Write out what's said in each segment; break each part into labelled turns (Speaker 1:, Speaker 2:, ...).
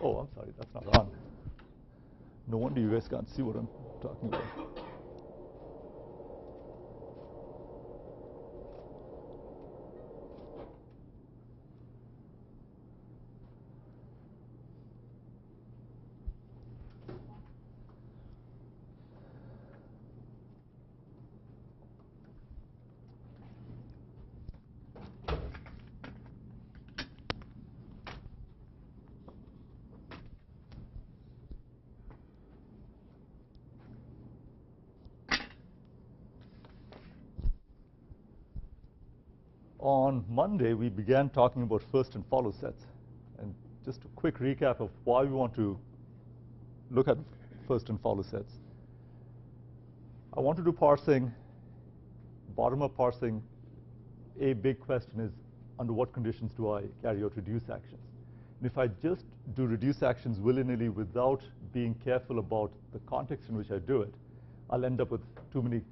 Speaker 1: Oh, I'm sorry, that's not on. No wonder you guys can't see what I'm talking about. On Monday, we began talking about first and follow sets. And just a quick recap of why we want to look at first and follow sets. I want to do parsing, bottom-up parsing. A big question is, under what conditions do I carry out reduce actions? And if I just do reduce actions willy-nilly without being careful about the context in which I do it, I'll end up with too many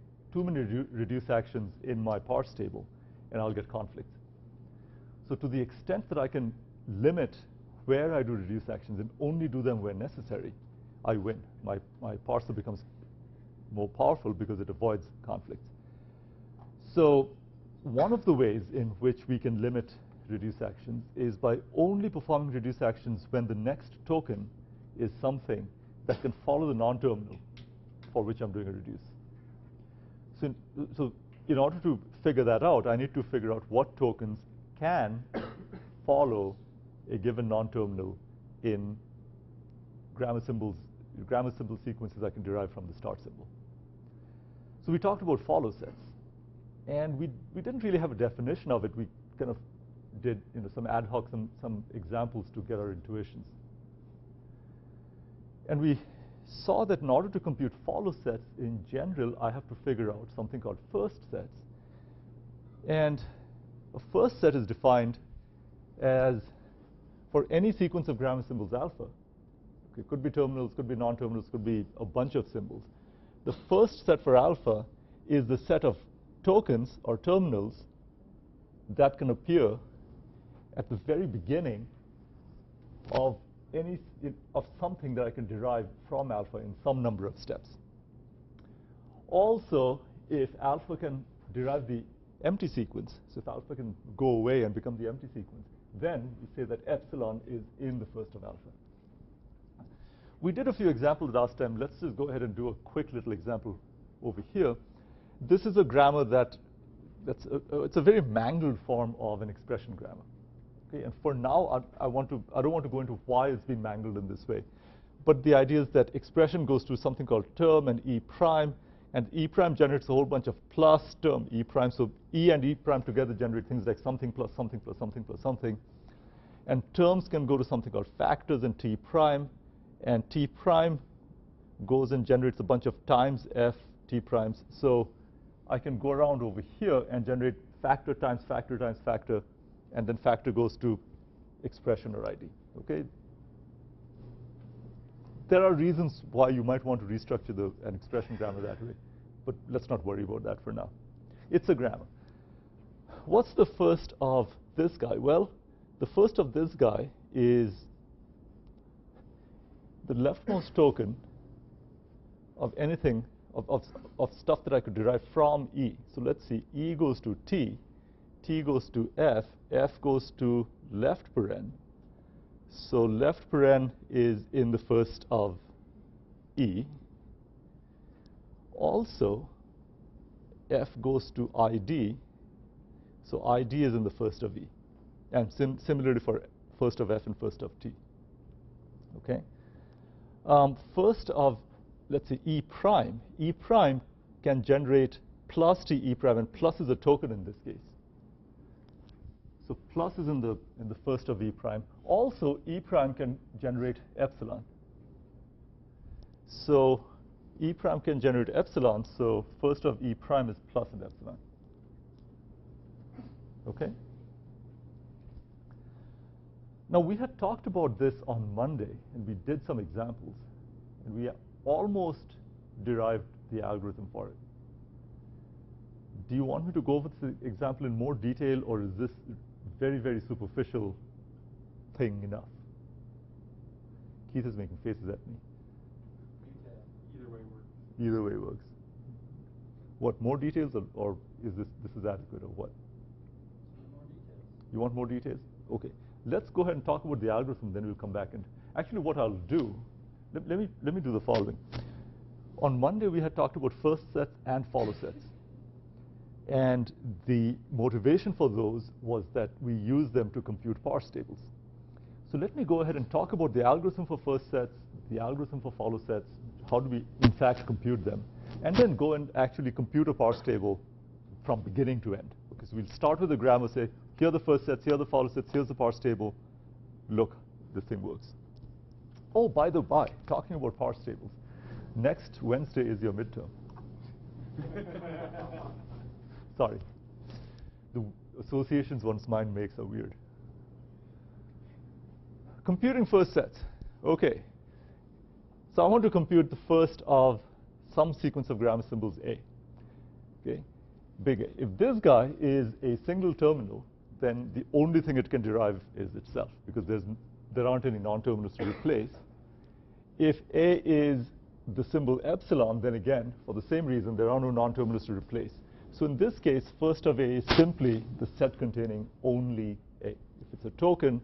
Speaker 1: reduce actions in my parse table, and I'll get conflicts. So to the extent that I can limit where I do reduce actions and only do them where necessary, I win. My parser becomes more powerful because it avoids conflicts. So one of the ways in which we can limit reduce actions is by only performing reduce actions when the next token is something that can follow the non-terminal for which I'm doing a reduce. So in order to figure that out, I need to figure out what tokens can follow a given non-terminal in grammar symbol sequences I can derive from the start symbol. So we talked about follow sets, and we didn't really have a definition of it. We kind of did some ad hoc, some examples to get our intuitions. And we saw that in order to compute follow sets in general, I have to figure out something called first sets. And a first set is defined as for any sequence of grammar symbols alpha. Okay, it could be terminals, could be non-terminals, could be a bunch of symbols. The first set for alpha is the set of tokens or terminals that can appear at the very beginning of something that I can derive from alpha in some number of steps. Also, if alpha can derive the empty sequence, so if alpha can go away and become the empty sequence, then we say that epsilon is in the first of alpha. We did a few examples last time. Let's just go ahead and do a quick little example over here. This is a grammar it's a very mangled form of an expression grammar. Okay, and for now, I don't want to go into why it's been mangled in this way. But the idea is that expression goes through something called term and E prime, and E prime generates a whole bunch of plus term E prime. So E and E prime together generate things like something plus something plus something plus something. And terms can go to something called factors and T prime, and T prime goes and generates a bunch of times F T primes. So I can go around over here and generate factor times factor times factor, and then factor goes to expression or ID. Okay? There are reasons why you might want to restructure an expression grammar that way, but let's not worry about that for now. It's a grammar. What's the first of this guy? Well, the first of this guy is the leftmost token of anything, of stuff that I could derive from E. So let's see, E goes to T, T goes to F, F goes to left paren. So left paren is in the first of E. Also, F goes to ID. So ID is in the first of E. And similarly for first of F and first of T. Okay? First of, let's say, E prime. E prime can generate plus T E prime, and plus is a token in this case. So plus is in the first of E prime. Also, E prime can generate epsilon. So E prime can generate epsilon, so first of E prime is plus and epsilon. Okay? Now, we had talked about this on Monday, and we did some examples, and we almost derived the algorithm for it. Do you want me to go over the example in more detail, or is this very, very superficial thing enough? Keith is making faces at me.
Speaker 2: Either way works.
Speaker 1: Either way works. What, more details, or is this is adequate, or what?
Speaker 2: More details.
Speaker 1: You want more details? Okay. Let's go ahead and talk about the algorithm, then we'll come back. And actually what I'll do, let me do the following. On Monday, we had talked about first sets and follow sets. And the motivation for those was that we use them to compute parse tables. So let me go ahead and talk about the algorithm for first sets, the algorithm for follow sets, how do we in fact compute them, and then go and actually compute a parse table from beginning to end. Okay, so we'll start with the grammar, say, here are the first sets, here are the follow sets, here's the parse table. Look, this thing works. Oh, by the by, talking about parse tables, next Wednesday is your midterm. Sorry. The associations one's mind makes are weird. Computing first sets. Okay. So I want to compute the first of some sequence of grammar symbols A. Okay. Big A. If this guy is a single terminal, then the only thing it can derive is itself, because there aren't any non-terminals to replace. If A is the symbol epsilon, then again, for the same reason, there are no non-terminals to replace. So in this case, first of A is simply the set containing only A. If it's a token,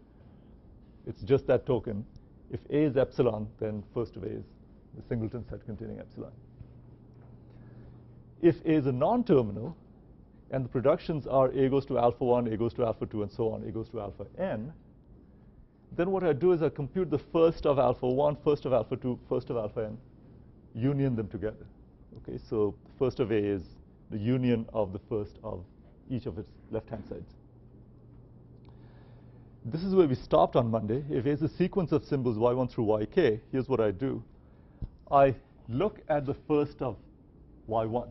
Speaker 1: it's just that token. If A is epsilon, then first of A is the singleton set containing epsilon. If A is a non-terminal, and the productions are A goes to alpha 1, A goes to alpha 2, and so on, A goes to alpha n, then what I do is I compute the first of alpha 1, first of alpha 2, first of alpha n, union them together. Okay, so first of A is the union of the first of each of its left-hand sides. This is where we stopped on Monday. If A is a sequence of symbols y1 through yk, here's what I do. I look at the first of y1.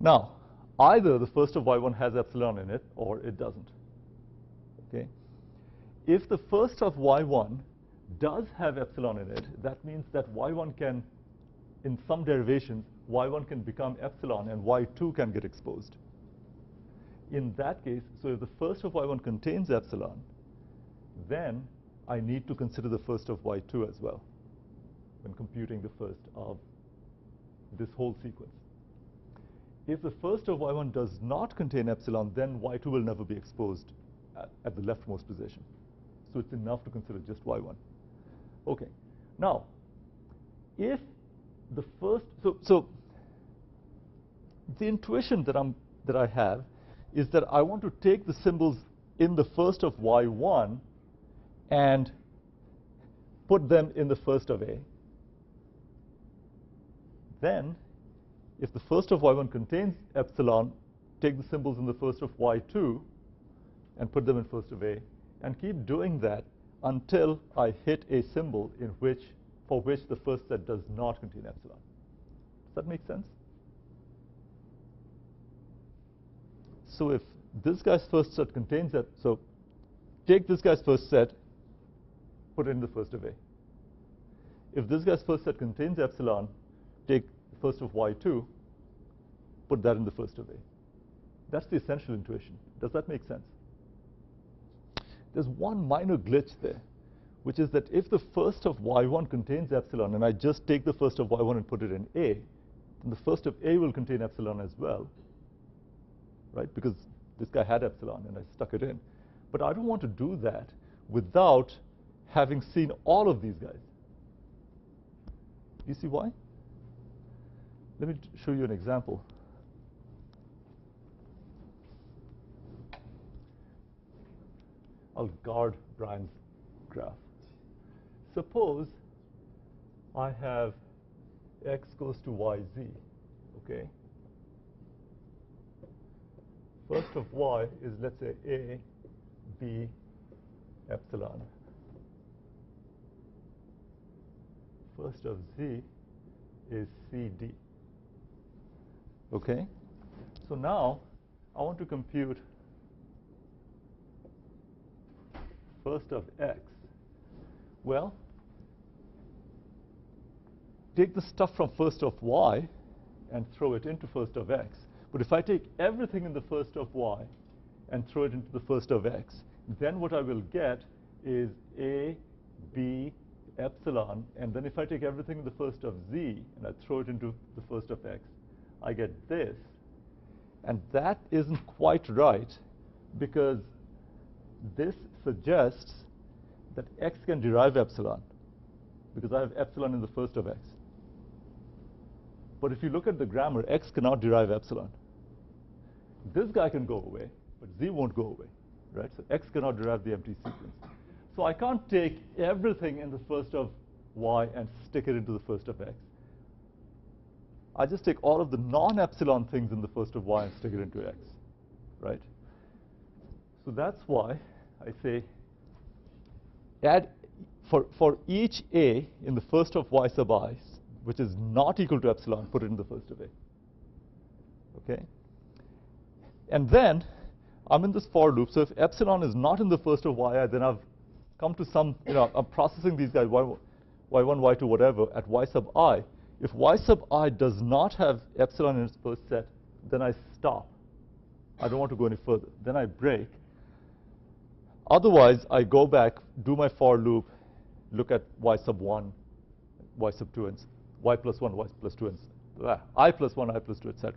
Speaker 1: Now, either the first of y1 has epsilon in it, or it doesn't. Okay? If the first of y1 does have epsilon in it, that means that y1 can, in some derivations, y1 can become epsilon and y2 can get exposed. In that case, so if the first of y1 contains epsilon, then I need to consider the first of y2 as well when computing the first of this whole sequence. If the first of y1 does not contain epsilon, then y2 will never be exposed at the leftmost position. So it's enough to consider just y1. Okay. Now, if the first, so the intuition that I have is that I want to take the symbols in the first of y1 and put them in the first of A. Then, if the first of y1 contains epsilon, take the symbols in the first of y2 and put them in first of A, and keep doing that until I hit a symbol for which the first set does not contain epsilon. Does that make sense? So if this guy's first set contains that, so take this guy's first set, put it in the first of A. If this guy's first set contains epsilon, take the first of y2, put that in the first of A. That's the essential intuition. Does that make sense? There's one minor glitch there, which is that if the first of y1 contains epsilon, and I just take the first of y1 and put it in A, then the first of A will contain epsilon as well, right? Because this guy had epsilon, and I stuck it in. But I don't want to do that without having seen all of these guys. You see why? Let me show you an example. I'll guard Brian's graph. Suppose I have x goes to yz, okay? First of y is, let's say, a, b, epsilon. First of z is c, d. Okay? So now I want to compute first of x. Well, take the stuff from first of y and throw it into first of x. But if I take everything in the first of y and throw it into the first of x, then what I will get is a, b epsilon, and then if I take everything in the first of z and I throw it into the first of x, I get this. And that isn't quite right, because this suggests that x can derive epsilon, because I have epsilon in the first of x. But if you look at the grammar, x cannot derive epsilon. This guy can go away, but z won't go away, right? So x cannot derive the empty sequence. So I can't take everything in the first of y and stick it into the first of x. I just take all of the non-epsilon things in the first of y and stick it into x, right? So that's why I say add for each a in the first of y sub I, which is not equal to epsilon, put it in the first of a. Okay? And then I'm in this for loop. So if epsilon is not in the first of yi, then I've come to some, I'm processing these guys, y1, y2, whatever, at y sub I. If y sub I does not have epsilon in its first set, then I stop. I don't want to go any further. Then I break. Otherwise, I go back, do my for loop, look at y sub 1, y sub 2, and y plus 1, y plus 2, and I plus 1, I plus 2, etc.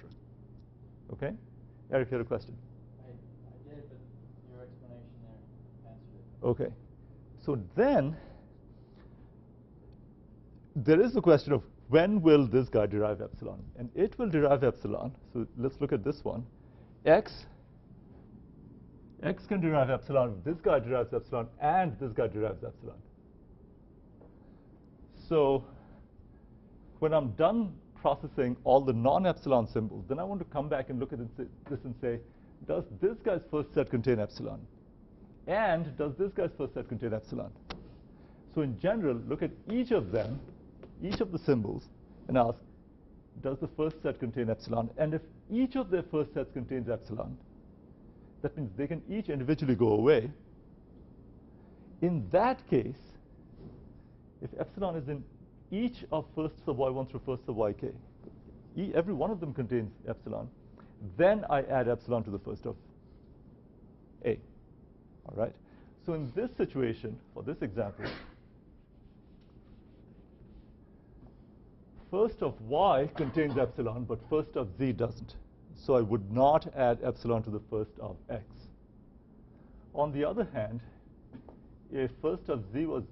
Speaker 1: Okay? Eric, you had a question?
Speaker 2: I did, but your explanation there answered it.
Speaker 1: Okay. So then, there is the question of when will this guy derive epsilon? And it will derive epsilon. So let's look at this one. X can derive epsilon, this guy derives epsilon, and this guy derives epsilon. So when I'm done processing all the non-epsilon symbols, then I want to come back and look at this and say, does this guy's first set contain epsilon? And does this guy's first set contain epsilon? So in general, look at each of them, each of the symbols, and ask, does the first set contain epsilon? And if each of their first sets contains epsilon, that means they can each individually go away. In that case, if epsilon is in each of firsts of y1 through firsts of yk, every one of them contains epsilon, then I add epsilon to the first of a. All right? So in this situation, for this example, first of y contains epsilon, but first of z doesn't. So I would not add epsilon to the first of x. On the other hand, if first of z was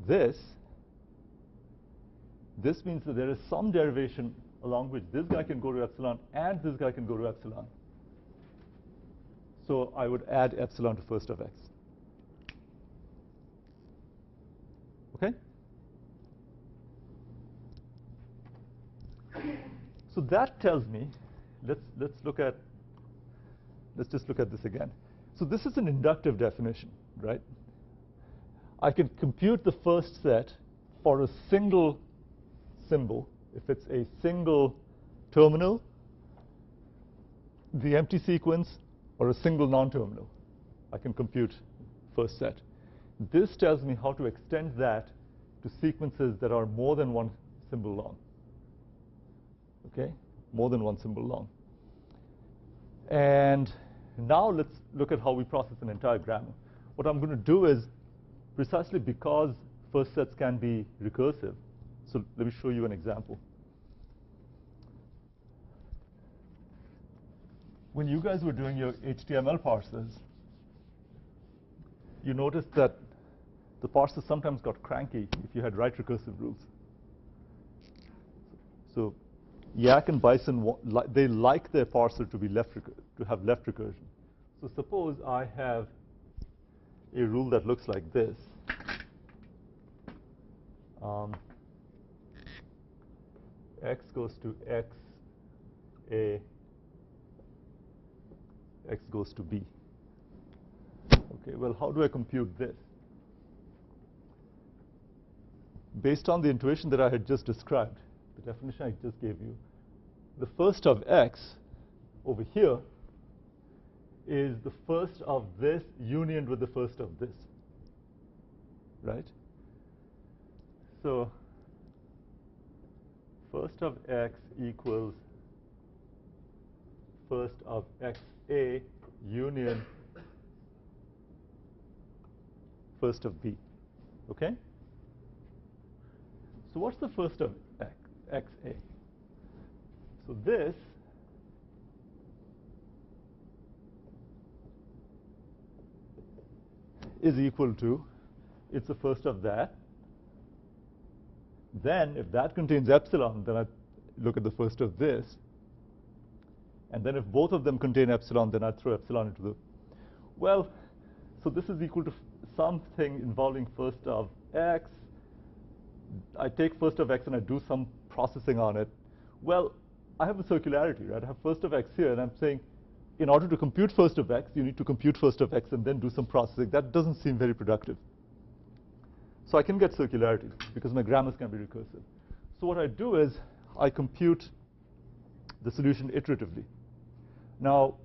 Speaker 1: this means that there is some derivation along which this guy can go to epsilon and this guy can go to epsilon. So I would add epsilon to first of x. Okay? So that tells me, let's just look at this again. So this is an inductive definition, right? I can compute the first set for a single symbol. If it's a single terminal, the empty sequence, or a single non-terminal, I can compute first set. This tells me how to extend that to sequences that are more than one symbol long. Okay? More than one symbol long. And now let's look at how we process an entire grammar. What I'm going to do is, precisely because first sets can be recursive, so let me show you an example. When you guys were doing your HTML parsers, you noticed that the parser sometimes got cranky if you had right recursive rules. So Yak and Bison, they like their parser to be to have left recursion. So suppose I have a rule that looks like this. X goes to X, A, X goes to B. Okay, well, how do I compute this? Based on the intuition that I had just described, the definition I just gave you, the first of X over here is the first of this unioned with the first of this, right? So first of X equals first of XA union first of B. Okay? So what's the first of XA? So this is equal to, it's the first of that. Then if that contains epsilon, then I look at the first of this. And then if both of them contain epsilon, then I throw epsilon into the, well, so this is equal to something involving first of x. I take first of x and I do some processing on it. Well, I have a circularity, right? I have first of x here, and I'm saying, in order to compute first of x, you need to compute first of x and then do some processing. That doesn't seem very productive. So I can get circularity because my grammars can be recursive. So what I do is I compute the solution iteratively. Now,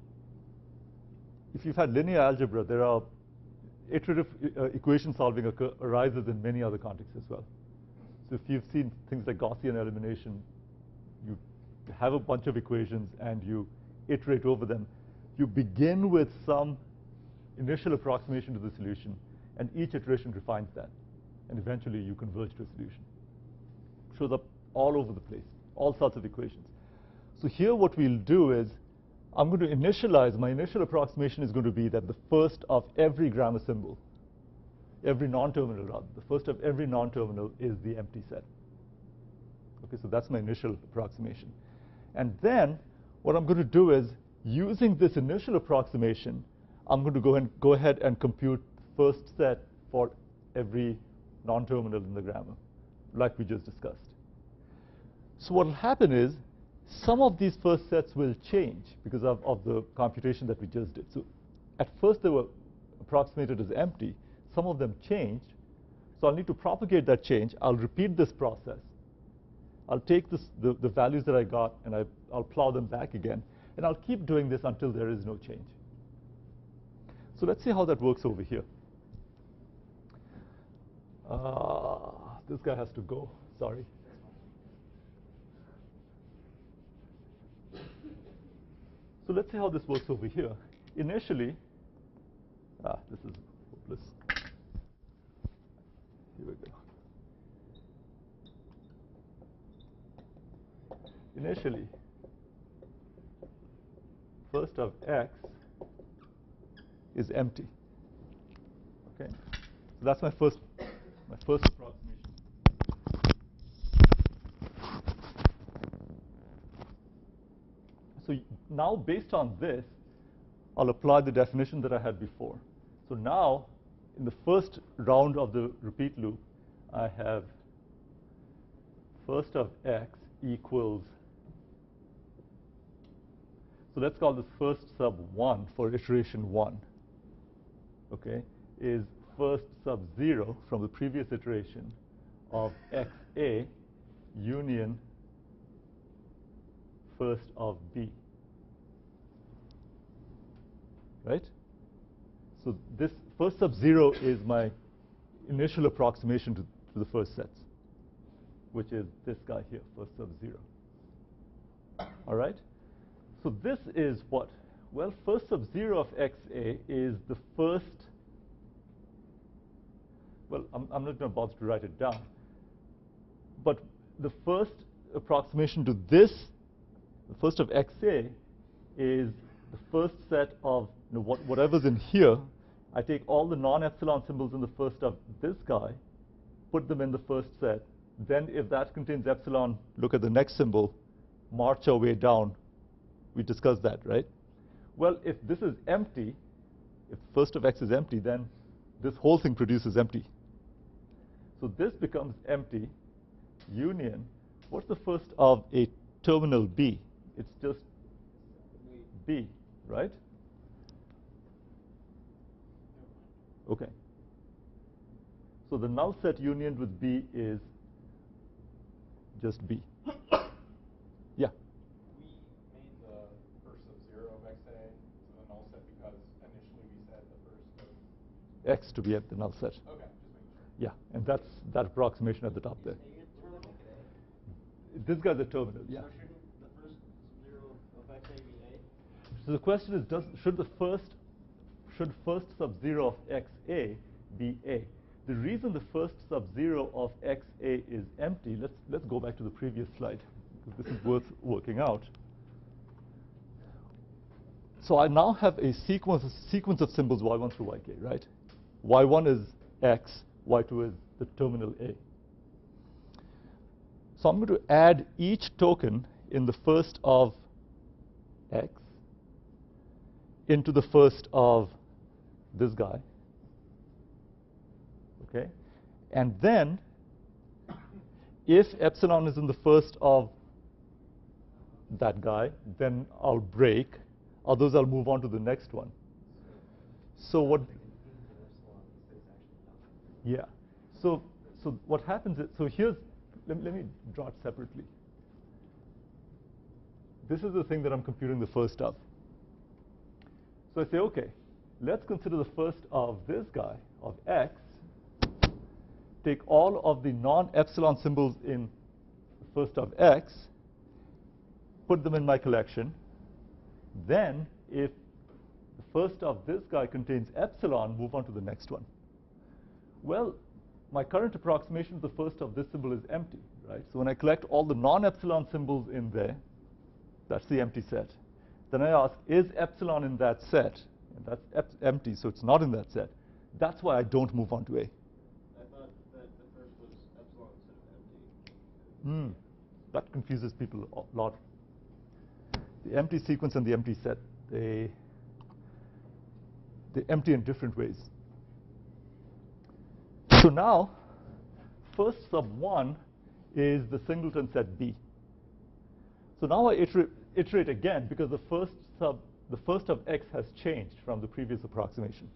Speaker 1: if you've had linear algebra, there are iterative equation solving arises in many other contexts as well. So if you've seen things like Gaussian elimination, you have a bunch of equations and you iterate over them. You begin with some initial approximation to the solution, and each iteration refines that. And eventually you converge to a solution. Shows up all over the place, all sorts of equations. So here what we'll do is, I'm going to initialize, my initial approximation is going to be that the first of every grammar symbol, every non-terminal rather, the first of every non-terminal is the empty set. Okay, so that's my initial approximation. And then what I'm going to do is, using this initial approximation, I'm going to go ahead and compute first set for every non-terminal in the grammar, like we just discussed. So what will happen is, some of these first sets will change because of the computation that we just did. So at first they were approximated as empty. Some of them changed. So I'll need to propagate that change. I'll repeat this process. I'll take the values that I got, and I'll plow them back again. And I'll keep doing this until there is no change. So let's see how that works over here. This guy has to go. Sorry. So let's see how this works over here. Initially, this is hopeless. Here we go. Initially, first of x is empty. Okay, so that's my first approximation. So now, based on this, I'll apply the definition that I had before. So now, in the first round of the repeat loop, I have first of x equals, so let's call this first sub 1 for iteration 1, okay, is first sub 0 from the previous iteration of xa union first of b, right? So this first sub 0 is my initial approximation to the first sets, which is this guy here, first sub 0. All right? So this is what? Well, first sub 0 of xa is the first, well, I'm not going to bother to write it down, but the first approximation to this, the first of xa, is the first set of whatever's in here. I take all the non-epsilon symbols in the first of this guy, put them in the first set. Then if that contains epsilon, look at the next symbol, march our way down. We discussed that, right? Well, if this is empty, if first of x is empty, then this whole thing produces empty. So this becomes empty union. What's the first of a terminal b? It's just b, right? Okay. So the null set union with b is just b. Yeah.
Speaker 3: We made the first sub 0 of xa to the null set because initially we said the first of
Speaker 1: X to be at the null set.
Speaker 3: Okay, just making sure.
Speaker 1: Yeah, and that's that approximation at the top there. This guy's a terminal, yeah.
Speaker 2: So shouldn't the first sub 0 of xa be a?
Speaker 1: So the question is, should first sub 0 of xa be a? the reason the first sub-zero of XA is empty, let's go back to the previous slide, because this is worth working out. So I now have a sequence of symbols y1 through yk, right? y1 is x, y2 is the terminal A. So I'm going to add each token in the first of x into the first of this guy. Okay? And then, if epsilon is in the first of that guy, then I'll break. Others I'll move on to the next one. So what? Yeah. So what happens is, so here's, let me draw it separately. This is the thing that I'm computing the first of. So I say, okay, let's consider the first of this guy, of x. Take all of the non-epsilon symbols in the first of x, put them in my collection. Then, if the first of this guy contains epsilon, move on to the next one. Well, my current approximation of the first of this symbol is empty, right? So when I collect all the non-epsilon symbols in there, that's the empty set. Then I ask, is epsilon in that set? And that's empty, so it's not in that set. That's why I don't move on to A.
Speaker 2: I thought that the first was epsilon instead of empty.
Speaker 1: That confuses people a lot. The empty sequence and the empty set, they empty in different ways. So now, first sub 1 is the singleton set B. So now I iterate again, because the first of x has changed from the previous approximation.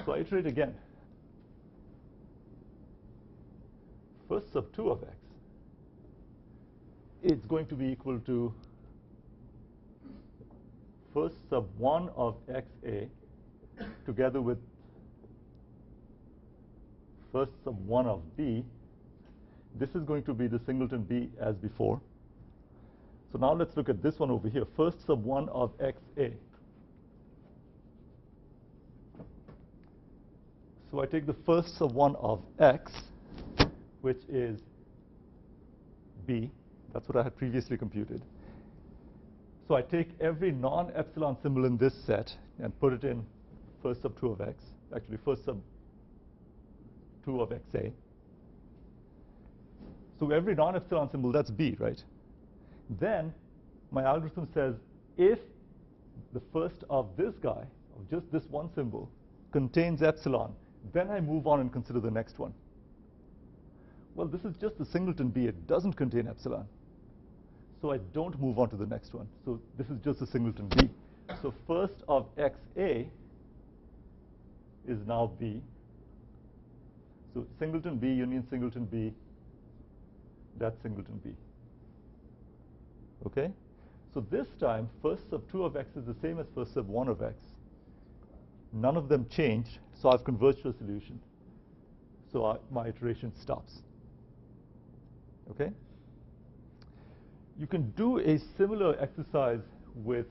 Speaker 1: So I iterate again. First sub 2 of x, it's going to be equal to first sub 1 of xa together with first sub 1 of b. This is going to be the singleton b as before. So now let's look at this one over here. First sub 1 of xa. So I take the first sub 1 of x, which is b. That's what I had previously computed. So I take every non-epsilon symbol in this set and put it in first sub 2 of x. Actually, first sub 2 of xa. So every non-epsilon symbol, that's b, right? Then my algorithm says, if the first of this guy, of just this one symbol, contains epsilon, then I move on and consider the next one. Well, this is just the singleton b. It doesn't contain epsilon. So I don't move on to the next one. So this is just a singleton b. So first of xa is now b. So singleton b union singleton b, that's singleton b. Okay? So this time, first sub 2 of x is the same as first sub 1 of x. None of them change, so I've converged to a solution. So my iteration stops. Okay? You can do a similar exercise with,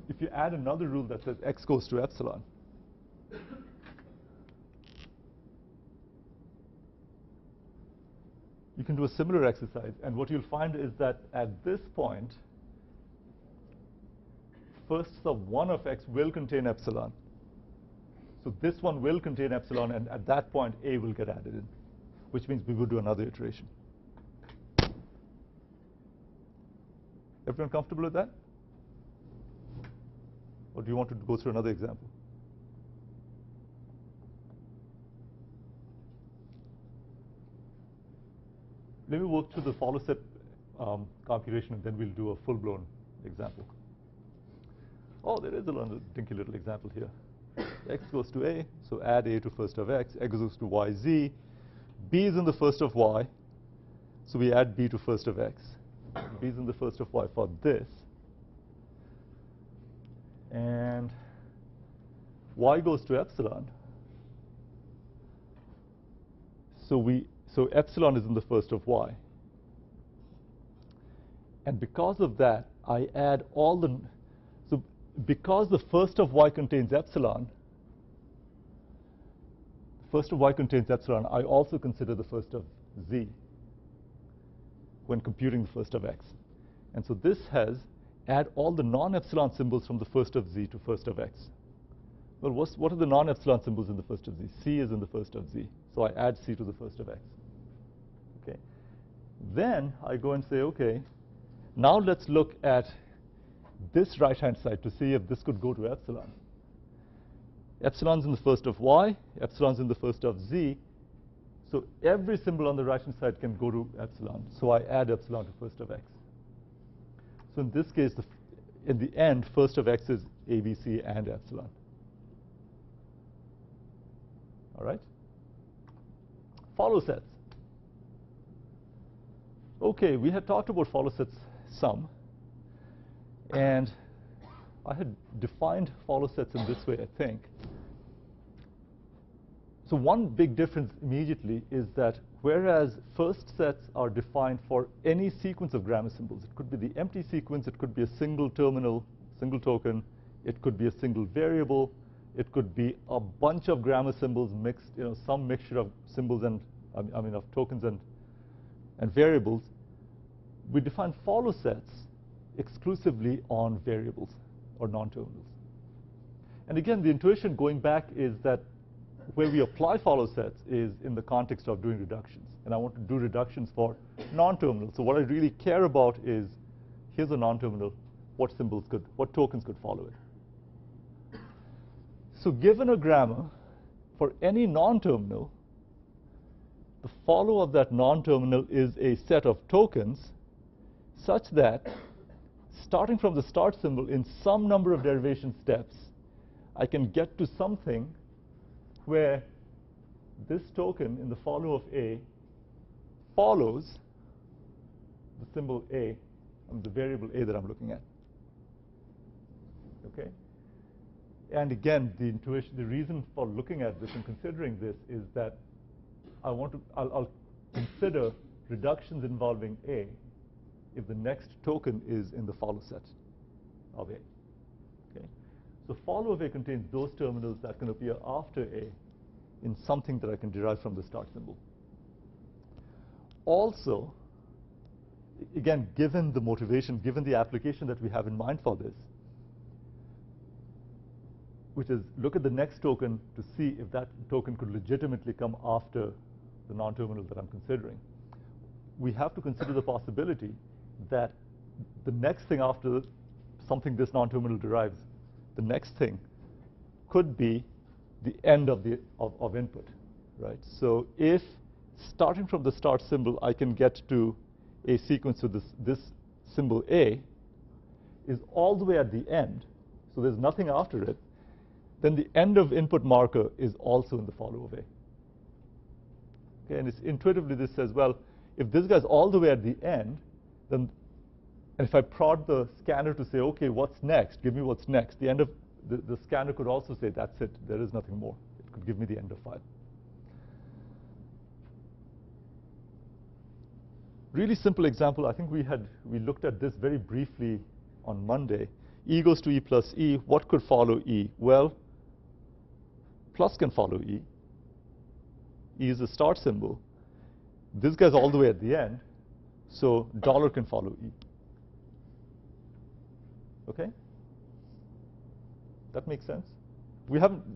Speaker 1: if you add another rule that says x goes to epsilon. You can do a similar exercise, and what you'll find is that at this point, first sub 1 of x will contain epsilon. So this one will contain epsilon, and at that point, a will get added in, which means we will do another iteration. Everyone comfortable with that? Or do you want to go through another example? Let me work through the follow set computation, and then we'll do a full-blown example. Oh, there is a dinky little example here. X goes to a, so add a to first of x. X goes to yz. B is in the first of y, so we add b to first of x. B is in the first of y for this. And y goes to epsilon. So epsilon is in the first of y. And because of that, I add all the, so because the first of y contains epsilon, first of y contains epsilon, I also consider the first of z when computing the first of x. And so this has add all the non-epsilon symbols from the first of z to first of x. Well, what are the non-epsilon symbols in the first of z? C is in the first of z. So I add c to the first of x. Okay. Then I go and say, okay, now let's look at this right-hand side to see if this could go to epsilon. Epsilon's in the first of y, epsilon's in the first of z. So every symbol on the right-hand side can go to epsilon. So I add epsilon to first of x. So in this case, in the end, first of x is ABC and epsilon. All right? Follow sets. Okay, we had talked about follow sets some. And I had defined follow sets in this way, I think. So one big difference immediately is that whereas first sets are defined for any sequence of grammar symbols, it could be the empty sequence, it could be a single terminal, single token, it could be a single variable, it could be a bunch of grammar symbols mixed, some mixture of symbols and, of tokens and variables. We define follow sets exclusively on variables or non-terminals. And again, the intuition going back is that where we apply follow sets is in the context of doing reductions. And I want to do reductions for non-terminals. So what I really care about is, here's a non-terminal, what tokens could follow it. So given a grammar, for any non-terminal, the follow of that non-terminal is a set of tokens such that starting from the start symbol in some number of derivation steps, I can get to something where this token in the follow of A follows the symbol A, the variable A that I'm looking at. Okay? And again, the reason for looking at this and considering this is that I'll consider reductions involving A if the next token is in the follow set of A. Okay? So follow of A contains those terminals that can appear after A in something that I can derive from the start symbol. Also, again, given the motivation, given the application that we have in mind for this, which is look at the next token to see if that token could legitimately come after the non-terminal that I'm considering. We have to consider the possibility that the next thing after something this non-terminal derives, the next thing could be the end of input, right? So if starting from the start symbol, I can get to a sequence with this symbol A is all the way at the end, so there's nothing after it, then the end of input marker is also in the follow of A. Okay, and intuitively this says, well, if this guy's all the way at the end, then, and if I prod the scanner to say, okay, what's next? Give me what's next. The end of the scanner could also say, that's it. There is nothing more. It could give me the end of file. Really simple example. I think we looked at this very briefly on Monday. E goes to E plus E. What could follow E? Well, plus can follow E. E is the start symbol. This guy's all the way at the end, so dollar can follow E. Okay? That makes sense?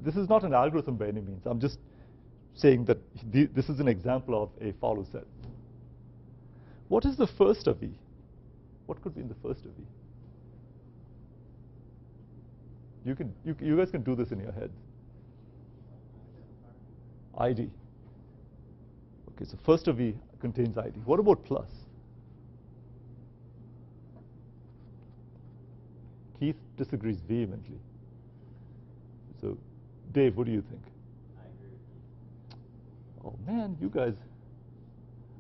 Speaker 1: This is not an algorithm by any means. I'm just saying that this is an example of a follow set. What is the first of E? What could be in the first of E? You guys can do this in your heads. ID. Okay, so first of E contains ID. What about plus? Keith disagrees vehemently. So, Dave, what do you think?
Speaker 2: I agree with you.
Speaker 1: Oh man, you guys.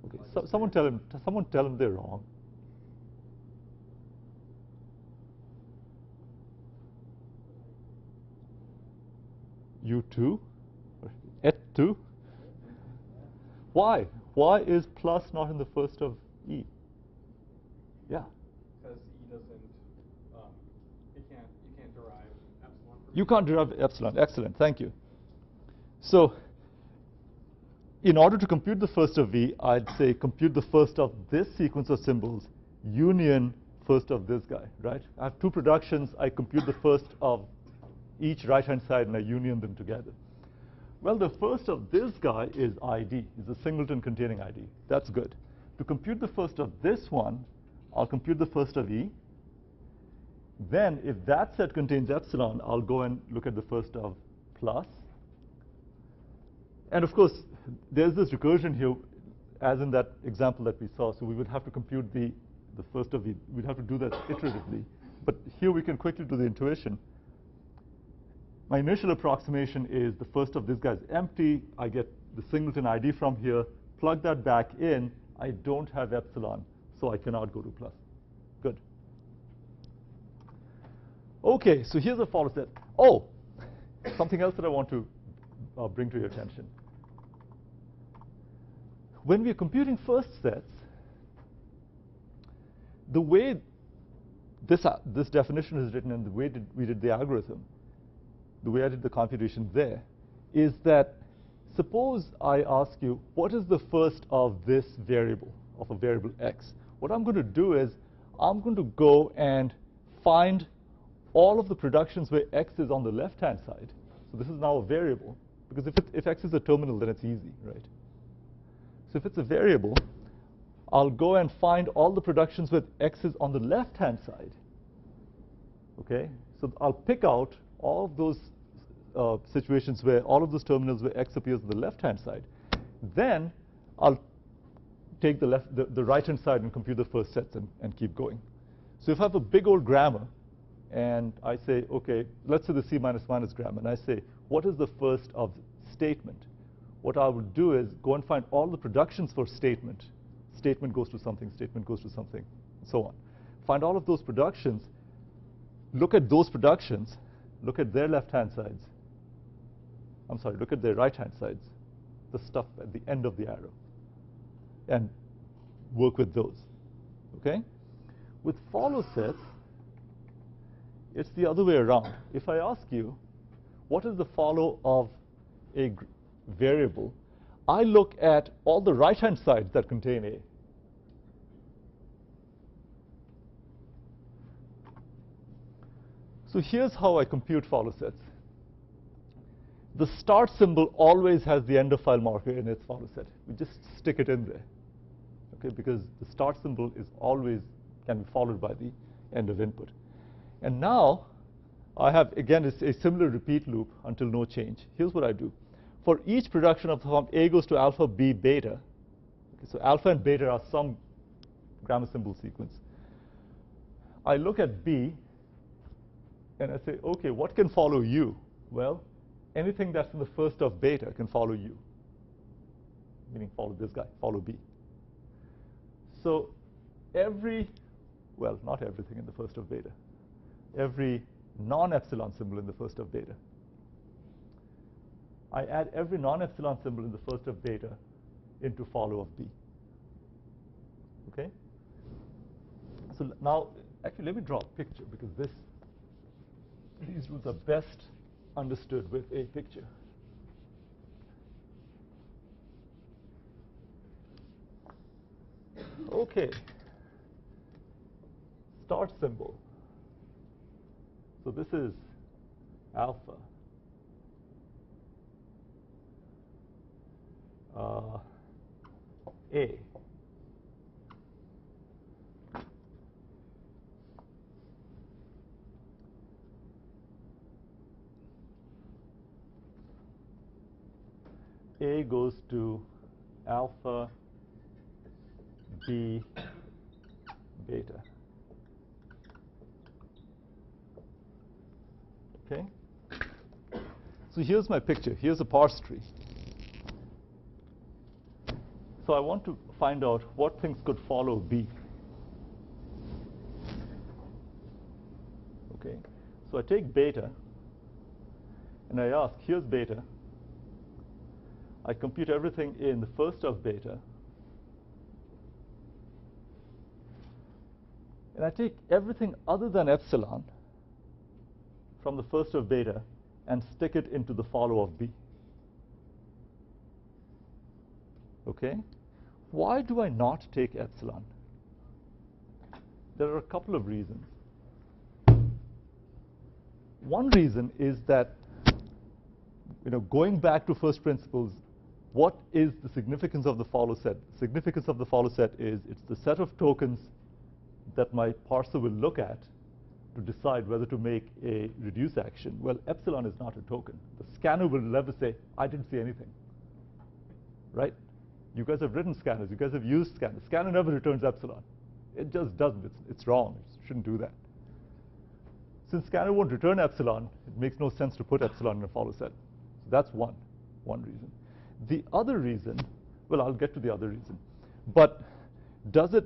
Speaker 1: Okay, someone tell him they're wrong. You too? Et too? Why? Why is plus not in the first of E? Yeah.
Speaker 3: Because E doesn't, you can't derive epsilon from
Speaker 1: You can't derive epsilon. Excellent, thank you. So in order to compute the first of V, I'd say compute the first of this sequence of symbols union first of this guy, right? I have two productions. I compute the first of each right-hand side, and I union them together. Well, the first of this guy is ID, is a singleton containing ID. That's good. To compute the first of this one, I'll compute the first of E. Then, if that set contains epsilon, I'll go and look at the first of plus. And of course, there's this recursion here, as in that example that we saw. So we would have to compute the first of E. We'd have to do that iteratively. But here we can quickly do the intuition. My initial approximation is the first of this guy is empty. I get the singleton ID from here, plug that back in. I don't have epsilon, so I cannot go to plus. Good. OK, so here's a follow set. Oh, something else that I want to bring to your attention. When we're computing first sets, the way this definition is written and the way we did the algorithm, the way I did the computation there, is that suppose I ask you, what is the first of this variable, of a variable x? What I'm going to do is I'm going to go and find all of the productions where x is on the left-hand side. So this is now a variable, because if x is a terminal, then it's easy, right? So if it's a variable, I'll go and find all the productions with x is on the left-hand side. OK? So I'll pick out all of those situations where all of those terminals where x appears on the left-hand side. Then I'll take the right-hand side and compute the first sets and keep going. So if I have a big old grammar, and I say, OK, let's say the C minus minus grammar, and I say, what is the first of statement? What I would do is go and find all the productions for statement. Statement goes to something, statement goes to something, and so on. Find all of those productions, look at those productions, look at their left-hand sides. I'm sorry, look at their right-hand sides, the stuff at the end of the arrow, and work with those. OK? With follow sets, it's the other way around. If I ask you, what is the follow of a variable, I look at all the right-hand sides that contain A. So here's how I compute follow sets. The start symbol always has the end of file marker in its follow set. We just stick it in there, okay? Because the start symbol is always can be followed by the end of input. And now I have, again, it's a similar repeat loop until no change. Here's what I do. For each production of the form A goes to alpha, B, beta, okay, so alpha and beta are some grammar symbol sequence. I look at B, and I say, OK, what can follow U? Well, anything that's in the first of beta can follow U, meaning follow this guy, follow B. So well, not everything in the first of beta, every non-epsilon symbol in the first of beta. I add every non-epsilon symbol in the first of beta into follow of B. OK? So now, actually, let me draw a picture, because these rules are best understood with a picture. OK. Start symbol. So this is alpha. A. A goes to alpha, B, beta. OK? So here's my picture. Here's a parse tree. So I want to find out what things could follow B. OK? So I take beta, and I ask, here's beta. I compute everything in the first of beta. And I take everything other than epsilon from the first of beta and stick it into the follow of B. Okay? Why do I not take epsilon? There are a couple of reasons. One reason is that, going back to first principles, what is the significance of the follow set? Significance of the follow set is it's the set of tokens that my parser will look at to decide whether to make a reduce action. Well, epsilon is not a token. The scanner will never say, I didn't see anything. Right? You guys have written scanners. You guys have used scanners. Scanner never returns epsilon. It just doesn't. It's wrong. It shouldn't do that. Since scanner won't return epsilon, it makes no sense to put epsilon in a follow set. So that's one reason. The other reason, well, I'll get to the other reason. But do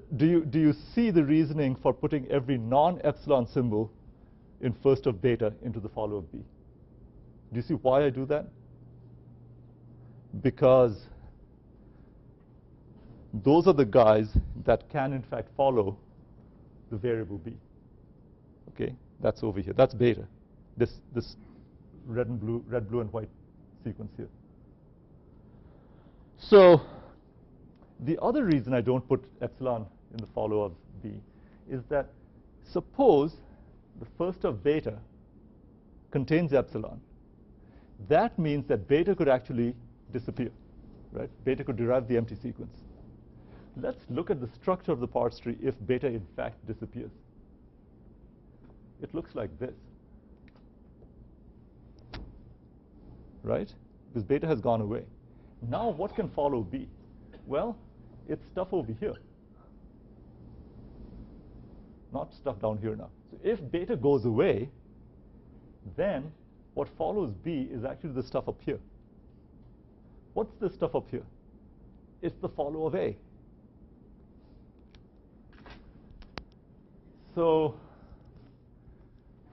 Speaker 1: you see the reasoning for putting every non-epsilon symbol in first of beta into the follow of B? Do you see why I do that? Because those are the guys that can, in fact, follow the variable B. Okay, that's over here. That's beta. This red, blue, and white sequence here. So the other reason I don't put epsilon in the follow of B is that suppose the first of beta contains epsilon. That means that beta could actually disappear, right? Beta could derive the empty sequence. Let's look at the structure of the parse tree if beta in fact disappears. It looks like this, right? Because beta has gone away. Now what can follow B? Well, it's stuff over here, not stuff down here now. So if beta goes away, then what follows B is actually the stuff up here. What's the stuff up here? It's the follow of A. So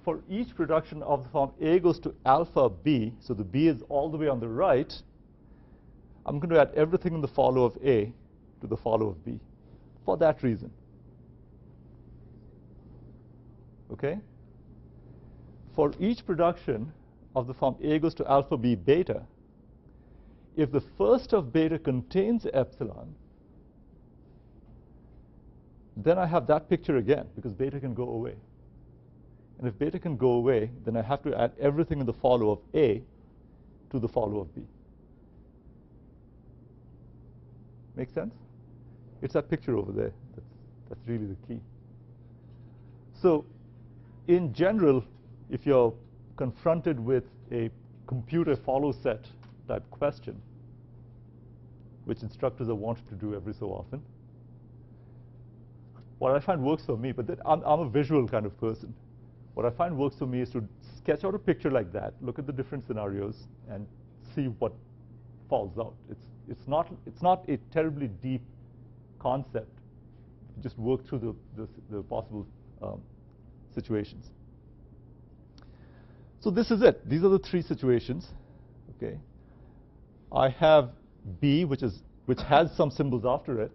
Speaker 1: for each production of the form A goes to alpha B, so the B is all the way on the right, I'm going to add everything in the follow of A to the follow of B for that reason. Okay? For each production of the form A goes to alpha B beta, if the first of beta contains epsilon, then I have that picture again, because beta can go away. And if beta can go away, then I have to add everything in the follow of A to the follow of B. Make sense? It's that picture over there. That's really the key. So in general, if you're confronted with a computer follow set type question, which instructors are wanted to do every so often, what I find works for me, but I'm a visual kind of person. What I find works for me is to sketch out a picture like that, look at the different scenarios, and see what falls out. It's not a terribly deep concept. Just work through the possible situations. So this is it. These are the three situations. Okay. I have B, which has some symbols after it,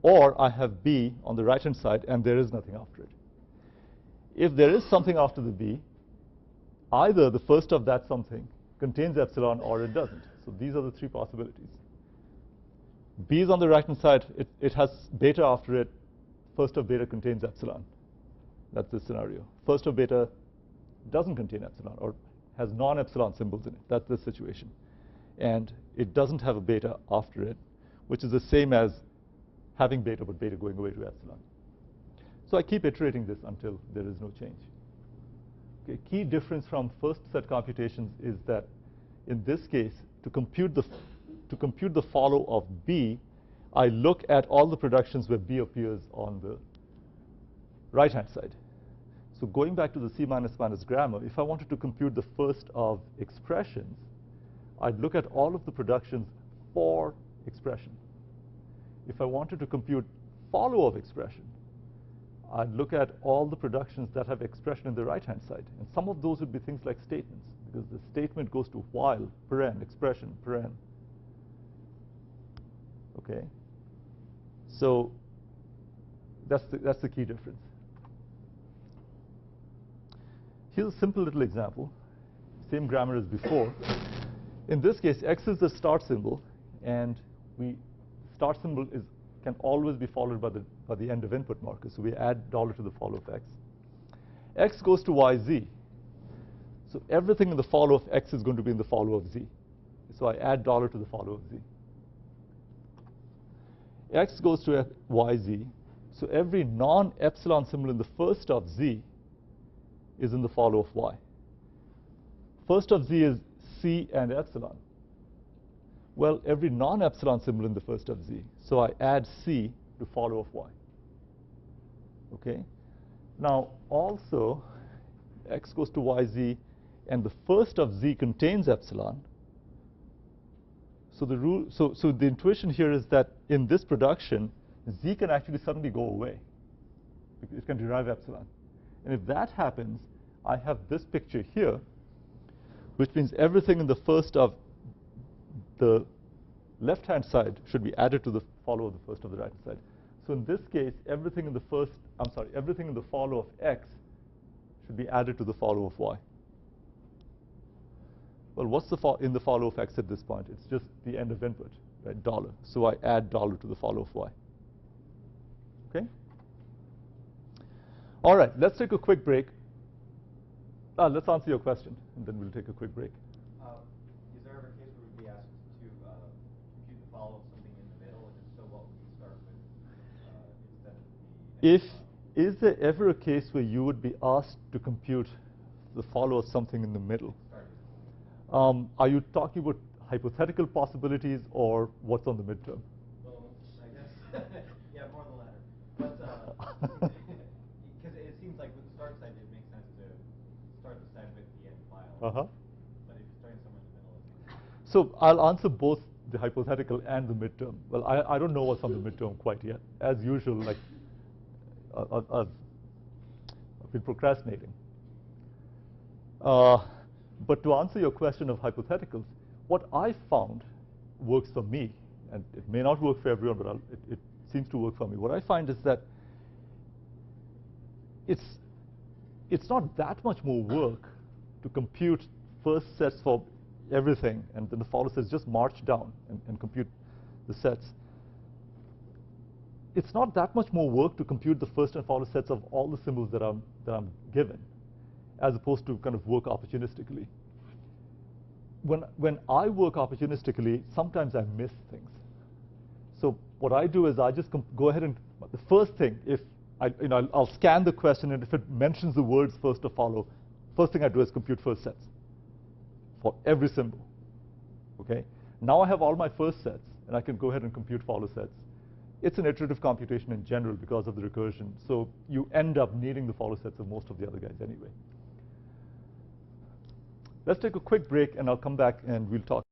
Speaker 1: or I have B on the right-hand side, and there is nothing after it. If there is something after the B, either the first of that something contains epsilon or it doesn't. So these are the three possibilities. B is on the right-hand side. It has beta after it. First of beta contains epsilon. That's the scenario. First of beta doesn't contain epsilon or has non-epsilon symbols in it. That's the situation. And it doesn't have a beta after it, which is the same as having beta, but beta going away to epsilon. So I keep iterating this until there is no change. Okay, key difference from first set computations is that in this case, to compute the follow of B, I look at all the productions where B appears on the right-hand side. So going back to the C ---- grammar, if I wanted to compute the first of expressions, I'd look at all of the productions for expression. If I wanted to compute follow of expression, I'd look at all the productions that have expression in the right-hand side. And some of those would be things like statements, because the statement goes to while, paren, expression, paren. Okay? So that's the key difference. Here's a simple little example. Same grammar as before. In this case, X is the start symbol, and we start symbol can always be followed by the end of input marker. So we add dollar to the follow of x. X goes to YZ. So everything in the follow of x is going to be in the follow of z. So I add dollar to the follow of z. X goes to YZ. So every non-epsilon symbol in the first of z is in the follow of y. First of z is c and epsilon. Well, every non-epsilon symbol in the first of z. So I add c to follow of y. Okay? Now, also, x goes to yz, and the first of z contains epsilon. So the intuition here is that in this production, z can actually suddenly go away. It can derive epsilon. And if that happens, I have this picture here, which means everything in the first of the left-hand side should be added to the follow of the first of the right-hand side. So in this case, everything in the follow of x should be added to the follow of y. Well, what's in the follow of x at this point? It's just the end of input, right, dollar. So I add dollar to the follow of y. Okay? All right, let's take a quick break. Let's answer your question, and then we'll take a quick break.
Speaker 2: Is there ever a case where we'd be asked to compute the follow of something in the middle, and if so, what would we start with instead of the
Speaker 1: Is there ever a case where you would be asked to compute the follow of something in the middle? Are you talking about hypothetical possibilities or what's on the midterm?
Speaker 2: Well, I guess, yeah, more the latter. But because it seems like with the start side, it makes sense to start the side with the end file. But if you're starting somewhere in the middle, it's
Speaker 1: So I'll answer both the hypothetical and the midterm. Well, I don't know what's on the midterm quite yet. As usual, like I've been procrastinating. But to answer your question of hypotheticals, what I found works for me, and it may not work for everyone, but it seems to work for me. What I find is that it's not that much more work to compute first sets for everything, and then the follow sets just march down and compute the sets. It's not that much more work to compute the first and follow sets of all the symbols that I'm given, as opposed to kind of work opportunistically. When I work opportunistically, sometimes I miss things. So what I do is I just go ahead and the first thing, if I'll scan the question, and if it mentions the words first or follow, first thing I do is compute first sets for every symbol. Okay? Now I have all my first sets, and I can go ahead and compute follow sets. It's an iterative computation in general because of the recursion. So you end up needing the follow sets of most of the other guys anyway. Let's take a quick break, and I'll come back and we'll talk.